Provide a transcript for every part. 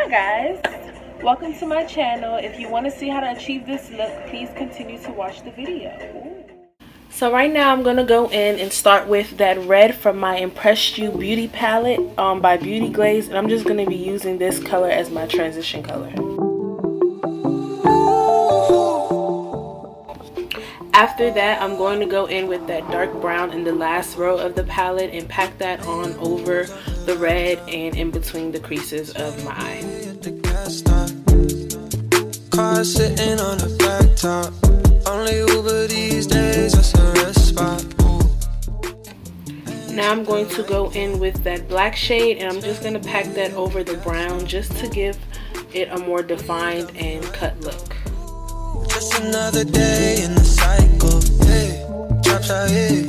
Guys, welcome to my channel. If you want to see how to achieve this look, please continue to watch the video. So right now I'm going to go in and start with that red from my Impressed You beauty palette by Beauty Glazed, and I'm just going to be using this color as my transition color. After that, I'm going to go in with that dark brown in the last row of the palette and pack that on over the red and in between the creases of my eye. Car sitting on the back top. Only Uber these days, that's a rest spot. Now I'm going to go in with that black shade and I'm just going to pack that over the brown just to give it a more defined and cut look. Just another day in the cycle. Hey, drops out here.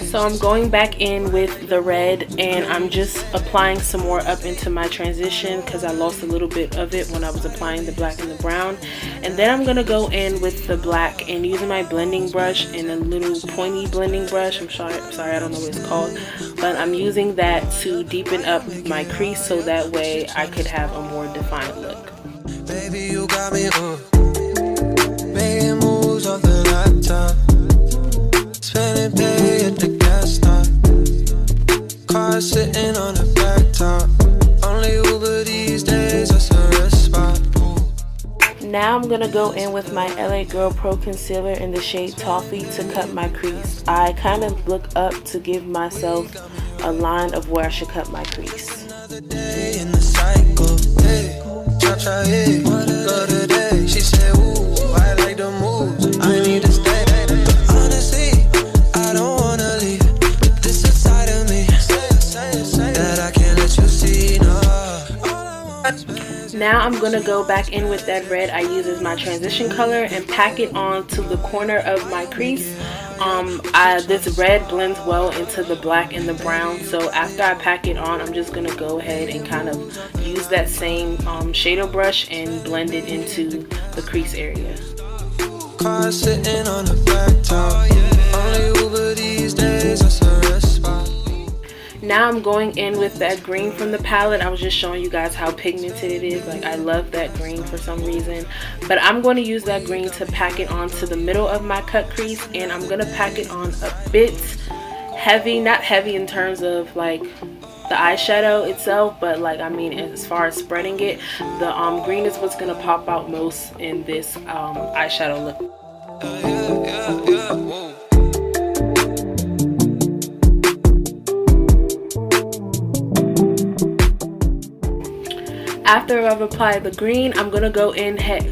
So I'm going back in with the red and I'm just applying some more up into my transition because I lost a little bit of it when I was applying the black and the brown. And then I'm going to go in with the black and using my blending brush and a little pointy blending brush. I'm sorry, I don't know what it's called. But I'm using that to deepen up my crease so that way I could have a more defined look. Baby, you got me making moves off the laptop. Spending pay at the gas stop. Car sitting on the back top. Only Uber these days, that's a rest spot. Now I'm gonna go in with my LA Girl Pro Concealer in the shade Toffee to cut my crease. I kind of look up to give myself a line of where I should cut my crease. Another day in the cycle. Hey, drops out here. Love the day. She said, ooh, I like the moves. I need to stay. Honestly, I don't wanna leave. This inside of me that I can't let you see. No. Now I'm gonna go back in with that red I use as my transition color and pack it on to the corner of my crease. This red blends well into the black and the brown, so after I pack it on, I'm just gonna go ahead and kind of use that same shadow brush and blend it into the crease area. Car sitting on the back top. Only Uber these days, that's a rest spot. Now I'm going in with that green from the palette. I was just showing you guys how pigmented it is. Like, I love that green for some reason. But I'm going to use that green to pack it onto the middle of my cut crease. And I'm going to pack it on a bit heavy. Not heavy in terms of like the eyeshadow itself, but like, I mean, as far as spreading it, the green is what's going to pop out most in this eyeshadow look. After I've applied the green, I'm gonna go ahead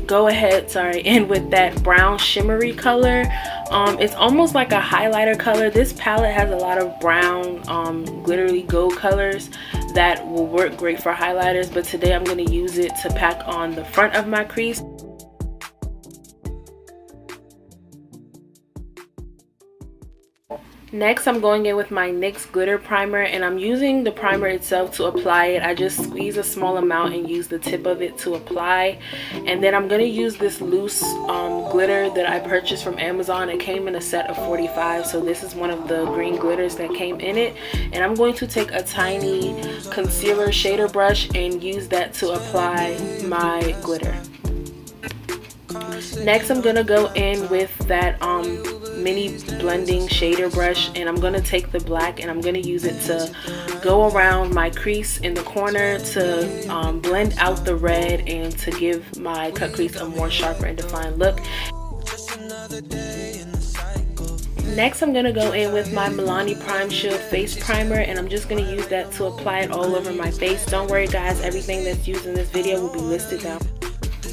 in with that brown shimmery color. It's almost like a highlighter color. This palette has a lot of brown glittery gold colors that will work great for highlighters, but today I'm gonna use it to pack on the front of my crease. Next, I'm going in with my NYX Glitter Primer, and I'm using the primer itself to apply it. I just squeeze a small amount and use the tip of it to apply. And then I'm going to use this loose glitter that I purchased from Amazon. It came in a set of 45, so this is one of the green glitters that came in it. And I'm going to take a tiny concealer shader brush and use that to apply my glitter. Next, I'm going to go in with that mini blending shader brush, and I'm going to take the black and I'm going to use it to go around my crease in the corner to blend out the red and to give my cut crease a more sharper and defined look. Next, I'm going to go in with my Milani Prime Shield Face Primer, and I'm just going to use that to apply it all over my face. Don't worry guys, everything that's used in this video will be listed down.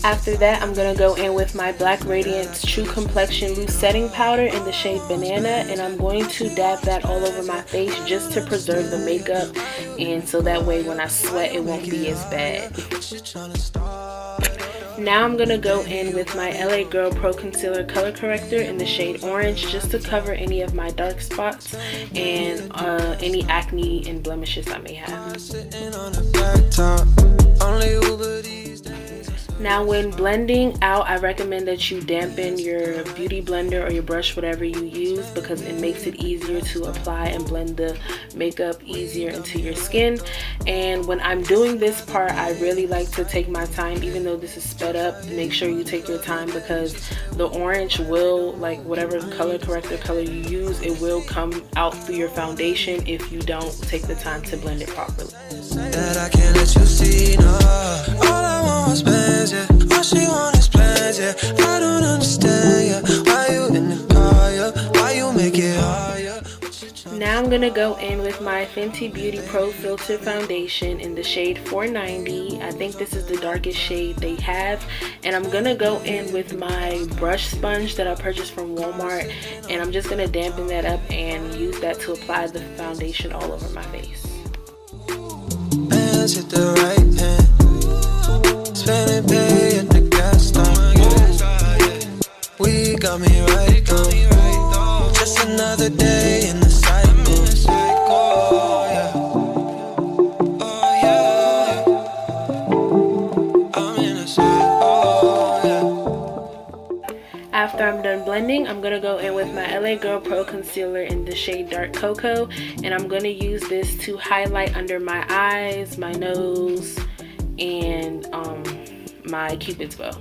After that, I'm going to go in with my Black Radiance True Complexion Loose Setting Powder in the shade Banana, and I'm going to dab that all over my face just to preserve the makeup, and so that way when I sweat it won't be as bad. Now I'm going to go in with my LA Girl Pro Concealer Color Corrector in the shade Orange just to cover any of my dark spots and any acne and blemishes I may have. Now when blending out, I recommend that you dampen your beauty blender or your brush, whatever you use, because it makes it easier to apply and blend the makeup easier into your skin. And when I'm doing this part, I really like to take my time, even though this is sped up. Make sure you take your time, because the orange will, like whatever color corrector color you use, it will come out through your foundation if you don't take the time to blend it properly. That I can't let you see, no. All I want was plans, yeah. All she want is plans, yeah. I don't understand, yeah. Why you in the car, yeah? Why you make it hard, yeah? Now I'm gonna go in with my Fenty Beauty Pro Filter foundation in the shade 490. I think this is the darkest shade they have. And I'm gonna go in with my brush sponge that I purchased from Walmart, and I'm just gonna dampen that up and use that to apply the foundation all over my face. Hands hit the right hand, spending pay at the gas stop. We got me right though, just another day in the cycle. Yeah. Oh yeah, I'm in a cycle. Yeah. After I'm done blending, I'm gonna go in with my LA Girl Pro Concealer in the shade Dark Cocoa, and I'm gonna use this to highlight under my eyes, my nose, and my Cupid's bow.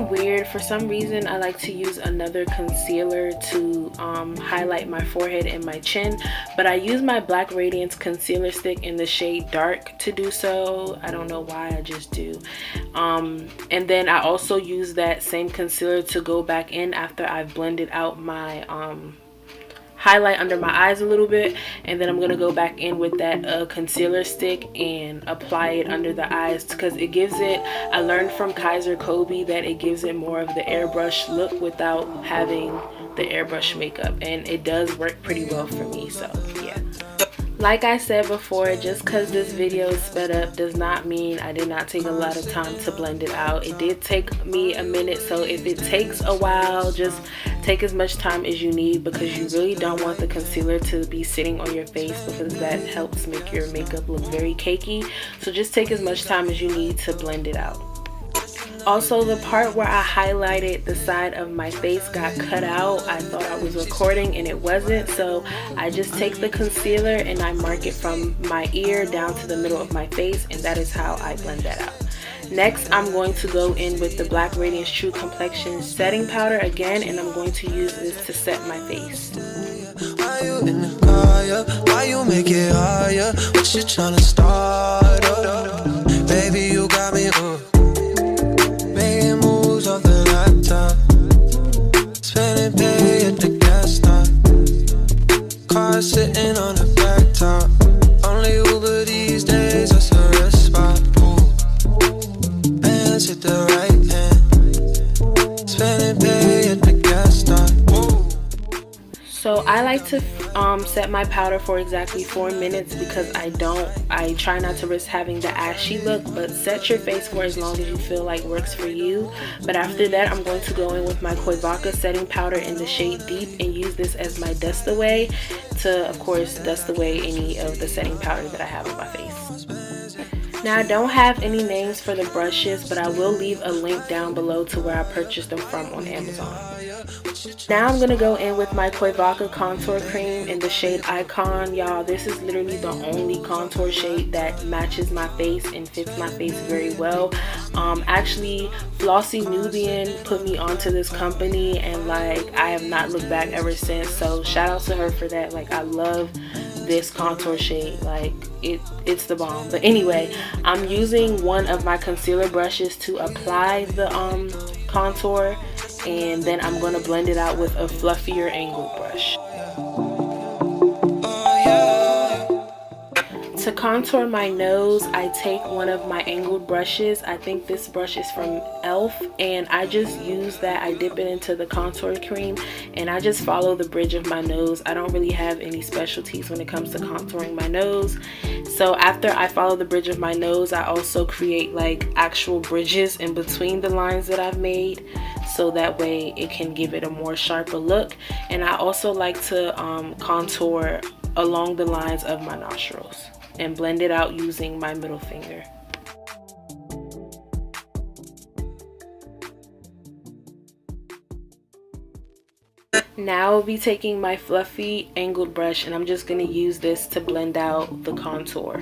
Weird, for some reason I like to use another concealer to highlight my forehead and my chin, but I use my Black Radiance concealer stick in the shade Dark to do so. I don't know why, I just do. And then I also use that same concealer to go back in after I've blended out my highlight under my eyes a little bit, and then I'm gonna go back in with that concealer stick and apply it under the eyes, because it gives it, I learned from Kaiser Kobe that it gives it more of the airbrush look without having the airbrush makeup, and it does work pretty well for me. So yeah, like I said before, just because this video is sped up does not mean I did not take a lot of time to blend it out. It did take me a minute, so if it takes a while, just take as much time as you need, because you really don't want the concealer to be sitting on your face, because that helps make your makeup look very cakey. So just take as much time as you need to blend it out. Also, the part where I highlighted the side of my face got cut out. I thought I was recording and it wasn't, so I just take the concealer and I mark it from my ear down to the middle of my face, and that is how I blend that out. Next, I'm going to go in with the Black Radiance True Complexion setting powder again, and I'm going to use this to set my face. Why you in the car, yeah? Why you make it higher? What you tryna start up? Baby, you got me making moves off the laptop, spending pay at the gas stop, car sitting on the back top, only Uber these days, that's a rest spot. Hands hit the right hand, spending pay at the gas stop. So I like to set my powder for exactly 4 minutes, because I try not to risk having the ashy look, but set your face for as long as you feel like works for you. But after that, I'm going to go in with my Koyvoca setting powder in the shade Deep and use this as my dust away to, of course, dust away any of the setting powder that I have on my face. Now, I don't have any names for the brushes, but I will leave a link down below to where I purchased them from on Amazon. Now I'm going to go in with my Koyvoca contour cream in the shade Icon. Y'all, this is literally the only contour shade that matches my face and fits my face very well. Actually, Flossy Nubian put me onto this company, and like I have not looked back ever since, so shout out to her for that. Like, I love this contour shade, like it's the bomb. But anyway, I'm using one of my concealer brushes to apply the contour, and then I'm going to blend it out with a fluffier angled brush. To contour my nose, I take one of my angled brushes. I think this brush is from e.l.f. and I just use that. I dip it into the contour cream and I just follow the bridge of my nose. I don't really have any specialties when it comes to contouring my nose. So after I follow the bridge of my nose, I also create like actual bridges in between the lines that I've made, so that way it can give it a more sharper look. And I also like to contour along the lines of my nostrils. and blend it out using my middle finger. Now I'll be taking my fluffy angled brush and I'm just going to use this to blend out the contour.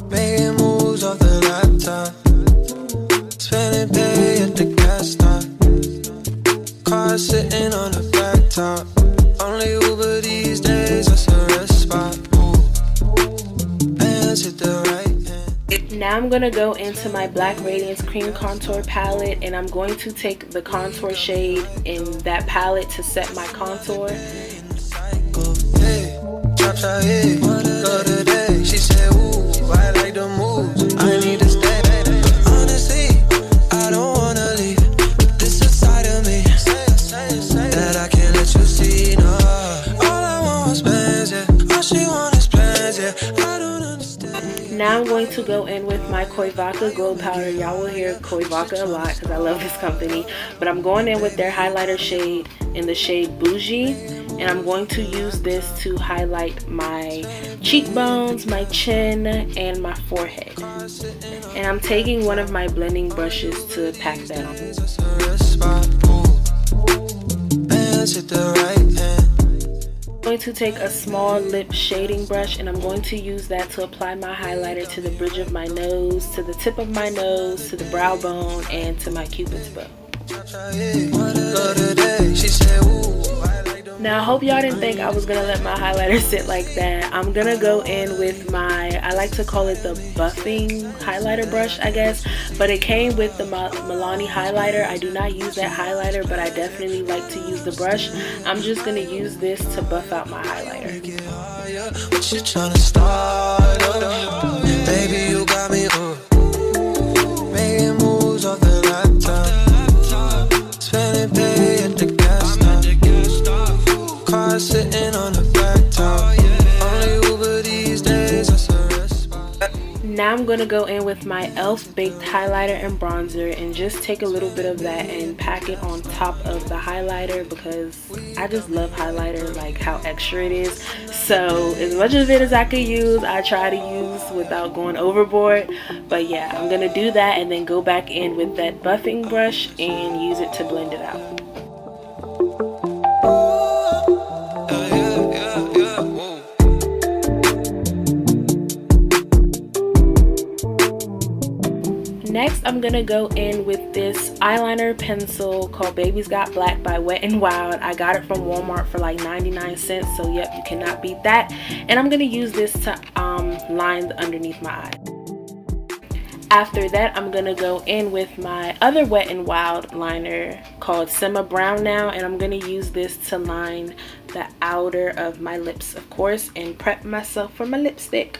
Making moves off the laptop, spending pay at the gas stop, car sitting on the back top, only Uber these days, that's a rest spot. Hands hit the right hand. Now I'm going to go into my Black Radiance Cream Contour Palette and I'm going to take the contour shade in that palette to set my contour. She said, ooh, I like the moves, I need to stay. Honestly, I don't wanna leave, but this is side of me that I can't let you see, no. All I want was plans, yeah. All she want is plans, yeah. I don't understand. Now I'm going to go in with my Koyvoca Glow Powder. Y'all will hear Koyvoca a lot because I love this company. But I'm going in with their highlighter shade in the shade Bougie. And I'm going to use this to highlight my cheekbones, my chin, and my forehead. And I'm taking one of my blending brushes to pack that on. I'm going to take a small lip shading brush and I'm going to use that to apply my highlighter to the bridge of my nose, to the tip of my nose, to the brow bone, and to my cupid's bow. Now I hope y'all didn't think I was gonna let my highlighter sit like that. I'm gonna go in with my, I like to call it the buffing highlighter brush, I guess, but it came with the Milani highlighter. I do not use that highlighter, but I definitely like to use the brush. I'm just gonna use this to buff out my highlighter. What you tryna start? Baby, you got me making moves off the laptop, spending pay at the gas stop, car sitting on the back top, only Uber these days, that's a rest spot. Now I'm gonna go in with my e.l.f. Baked highlighter and bronzer and just take a little bit of that and pack it on top of the highlighter because I just love highlighter, like how extra it is. So as much of it as I could use, I try to use without going overboard. But yeah, I'm gonna do that and then go back in with that buffing brush and use it to blend it out. Next, I'm gonna go in with this eyeliner pencil called Baby's Got Black by Wet n Wild. I got it from Walmart for like 99 cents, so yep, you cannot beat that. And I'm gonna use this to line underneath my eye. After that, I'm gonna go in with my other Wet n Wild liner called Simma Brown Now, and I'm gonna use this to line the outer of my lips, of course, and prep myself for my lipstick.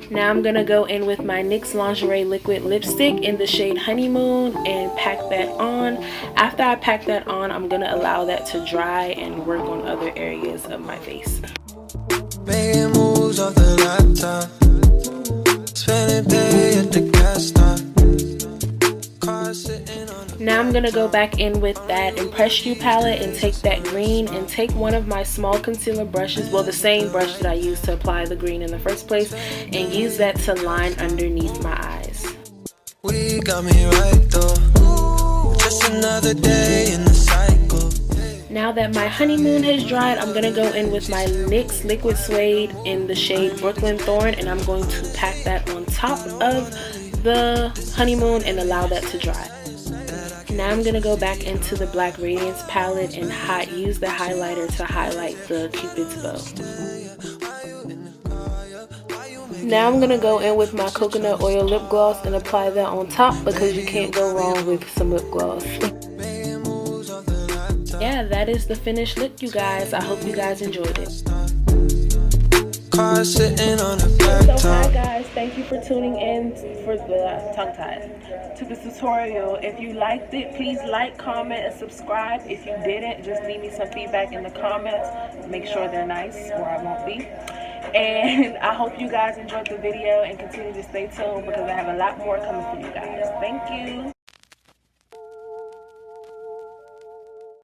Now I'm gonna go in with my NYX Lingerie Liquid Lipstick in the shade Honeymoon and pack that on. After I pack that on, I'm gonna allow that to dry and work on other areas of my face. Making moves off the laptop, spending pay at the gas stop, car sitting on the. Now I'm gonna go back in with that Impress You palette and take that green and take one of my small concealer brushes, well the same brush that I used to apply the green in the first place, and use that to line underneath my eyes. We got me right though, just another day in the cycle. Now that my honeymoon has dried, I'm gonna go in with my NYX Liquid Suede in the shade Brooklyn Thorn, and I'm going to pack that on top of the honeymoon and allow that to dry. Now I'm gonna go back into the Black Radiance palette and use the highlighter to highlight the Cupid's bow. Now I'm gonna go in with my coconut oil lip gloss and apply that on top because you can't go wrong with some lip gloss. Yeah, that is the finished look, you guys. I hope you guys enjoyed it. So hi guys, thank you for tuning in for the tongue-tied to this tutorial. If you liked it, please like, comment, and subscribe. If you didn't, just leave me some feedback in the comments. Make sure they're nice or I won't be. And I hope you guys enjoyed the video and continue to stay tuned because I have a lot more coming for you guys. Thank you.